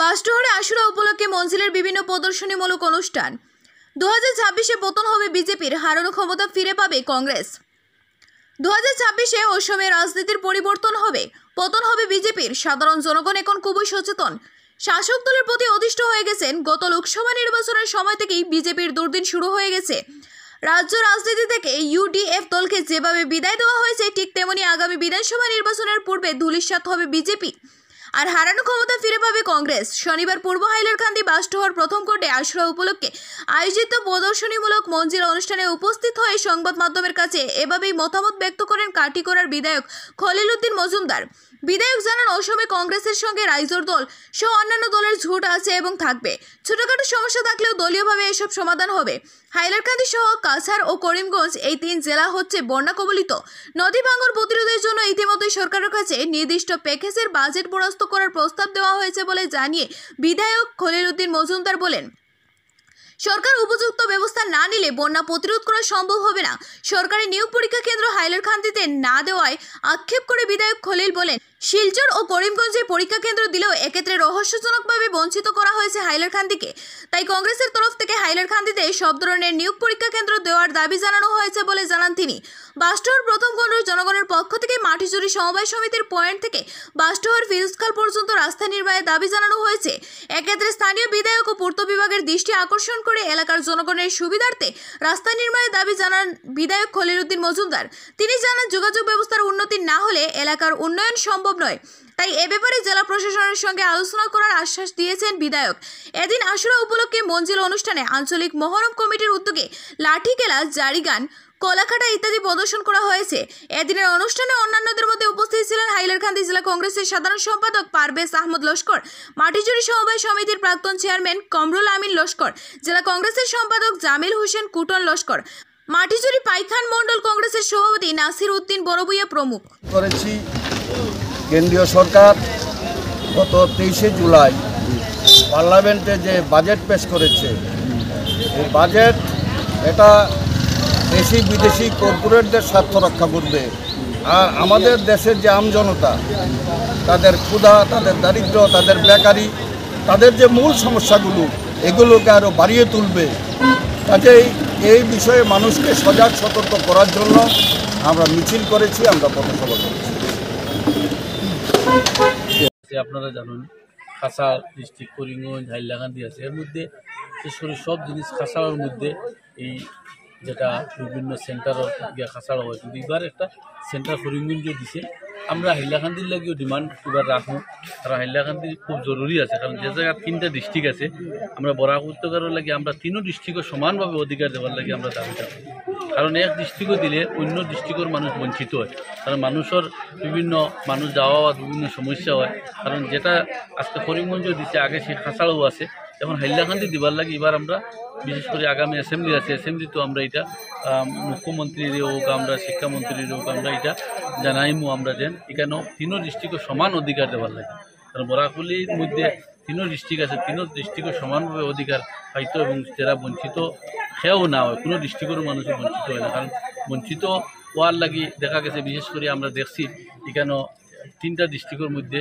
বাসডোহরে আশুরা উপলক্ষে মঞ্জিলের বিভিন্ন প্রদর্শনীমূলক অনুষ্ঠান। 2026-এ পতন হবে বিজেপির, হারানো ক্ষমতা ফিরে পাবে কংগ্রেস। 2026-এ অসমে রাজনীতির পরিবর্তন হবে, পতন হবে বিজেপির। সাধারণ জনগণ এখন খুবই সচেতন, শাসক দলের প্রতি অতিষ্ঠ হয়ে গেছেন। গত লোকসভা নির্বাচনের সময় থেকেই বিজেপির দুর্দিন শুরু হয়ে গেছে। রাজ্য রাজনীতি থেকে ইউডিএফ দলকে যেভাবে বিদায় দেওয়া হয়েছে, ঠিক তেমনি আগামী বিধানসভা নির্বাচনের পূর্বে ধূলিসাৎ হবে বিজেপি, আর হারানো ক্ষমতা ফিরে পাবে কংগ্রেস। শনিবার পূর্ব হাইলাকান্দি বাসডোহর প্রথম কোর্টে আশুরা উপলক্ষে আয়োজিত প্রদর্শনীমূলক মঞ্জিল অনুষ্ঠানে উপস্থিত হয়ে সংবাদ মাধ্যমের কাছে এভাবেই মতামত ব্যক্ত করেন কাটিগড়ার বিধায়ক খলিল উদ্দিন মজুমদার। বিধায়ক জানান, অসমে কংগ্রেসের সঙ্গে রাইজোর দল সহ অন্যান্য দলের ঝুট আছে এবং থাকবে। ছোটখাটো সমস্যা থাকলেও দলীয়ভাবে এসব সমাধান হবে। হাইলাকান্দি সহ কাছাড় ও করিমগঞ্জ এই 3 জেলা হচ্ছে বন্যা কবলিত। নদী ভাঙন প্রতিরোধের জন্য ইতিমধ্যেই সরকারের কাছে নির্দিষ্ট প্যাকেজের বাজেট বরাদ্দ করার প্রস্তাব দেওয়া হয়েছে বলে জানিয়ে বিধায়ক খলিল উদ্দিন মজুমদার বলেন, সরকার উপযুক্ত ব্যবস্থা না নিলে বন্যা প্রতিরোধ করা সম্ভব হবে না। সরকারি নিয়োগ পরীক্ষা কেন্দ্র হাইলাকান্দিতে না দেওয়ায় আক্ষেপ করে বিধায়ক খলিল বলেন, শিলচর ও করিমগঞ্জে পরীক্ষা কেন্দ্র দিলেও এক্ষেত্রে রহস্যজনকভাবে বঞ্চিত করা হয়েছে হাইলাকান্দিকে। তাই কংগ্রেসের তরফ থেকে হাইলাকান্দিতে সব ধরনের নিয়োগ পরীক্ষা কেন্দ্র দেওয়ার দাবি জানানো হয়েছে বলে জানান তিনি। বাসডোহর প্রথম কোর্টের জনগণের পক্ষ থেকে মাটিজুরি সমবায় সমিতির পয়েন্ট থেকে বাসডোহর ফিরোজখাল পর্যন্ত রাস্তা নির্মাণের দাবি জানানো হয়েছে। এক্ষেত্রে স্থানীয় বিধায়ক ও পূর্ত বিভাগের দৃষ্টি আকর্ষণ করে এলাকার জনগণের সুবিধার্থে রাস্তা নির্মাণের দাবি জানান বিধায়ক খলিল উদ্দিন মজুমদার। তিনি জানান, যোগাযোগ ব্যবস্থার উন্নতি না হলে এলাকার উন্নয়ন সম্ভব নয়। তাই এ ব্যাপারে জেলা প্রশাসনের সঙ্গে আলোচনা করার আশ্বাস দিয়েছেন বিধায়ক। এদিন আশুরা উপলক্ষে মঞ্জিল অনুষ্ঠানে আঞ্চলিক মহরম কমিটির উদ্যোগে লাঠি খেলা, জারি গান, কলাকাটা ইত্যাদি প্রদর্শন করা হয়েছে। এদিনের অনুষ্ঠানে অন্যান্যদের মধ্যে উপস্থিত ছিলেন হাইলাকান্দি জেলা কংগ্রেসের সাধারণ সম্পাদক পারভেজ আহমদ লস্কর, মাটিজুরি সমবায় সমিতির প্রাক্তন চেয়ারম্যান কমরুল আমিন লস্কর, জেলা কংগ্রেসের সম্পাদক জামিল হোসেন কুটন লস্কর, মাটিজুরি পাইখান মন্ডল কংগ্রেসের সভাপতি নাসির উদ্দিন বড়বুইয়া প্রমুখ। কেন্দ্রীয় সরকার গত 23শে জুলাই পার্লামেন্টে যে বাজেট পেশ করেছে, এই বাজেট এটা দেশি বিদেশি কর্পোরেটদের স্বার্থ রক্ষা করবে, আর আমাদের দেশের যে আমজনতা, তাদের ক্ষুধা, তাদের দারিদ্র্য, তাদের বেকারি, তাদের যে মূল সমস্যাগুলো, এগুলোকে আরও বাড়িয়ে তুলবে। কাজেই এই বিষয়ে মানুষকে সজাগ সতর্ক করার জন্য আমরা মিছিল করেছি, আমরা পথসভা করেছি। আপনারা জানেন, কাছাড় ডিস্ট্রিক্ট, করিমগঞ্জ, হাইলাকান্দি আছে। এর মধ্যে বিশেষ করে সব জিনিস কাছাড়ের মধ্যে এই যেটা বিভিন্ন সেন্টারের গিয়ে কাছাড় হয়, কিন্তু এবার একটা সেন্টার করিমগঞ্জও দিছে। আমরা হাইলাকান্দির লাগেও ডিমান্ড এবার রাখুন, কারণ হাইলাকান্দি খুব জরুরি আছে। কারণ যে জায়গায় 3টা ডিস্ট্রিক্ট আছে, আমরা বরাক উপত্যকার লাগে আমরা 3ও ডিস্ট্রিক্টও সমানভাবে অধিকার দেওয়ার লাগে আমরা দাবিটা করি। কারণ এক ডিস্ট্রিক্টও দিলে অন্য ডিস্ট্রিক্টের মানুষ বঞ্চিত হয়, কারণ মানুষের মানুষ যাওয়া বিভিন্ন সমস্যা হয়। কারণ যেটা আজকে করিমগঞ্জও দিচ্ছে, আগে সে কাছাড়ও আছে, এখন হাইলাকান্দি দিবার লাগে এবার আমরা বিশেষ করে আগামী অ্যাসেম্বলি আছে, অ্যাসেম্বলিতেও আমরা এটা মুখ্যমন্ত্রীর হোক, আমরা শিক্ষামন্ত্রীর হোক, আমরা এটা জানাইমু আমরা যেন এখানেও 3ও ডিস্ট্রিক্টও সমান অধিকার দেওয়ার লাগে। কারণ বরাকলির মধ্যে 3ও ডিস্ট্রিক্ট আছে, 3ও ডিস্ট্রিক্টও সমানভাবে অধিকার পাইতো, এবং যারা বঞ্চিত সেও না হয়, কোনো ডিস্ট্রিক্টেরও মানুষও বঞ্চিত হয় না। কারণ বঞ্চিত হওয়ার লাগি দেখা গেছে, বিশেষ করে আমরা দেখছি এখানেও 3টা ডিস্ট্রিক্টের মধ্যে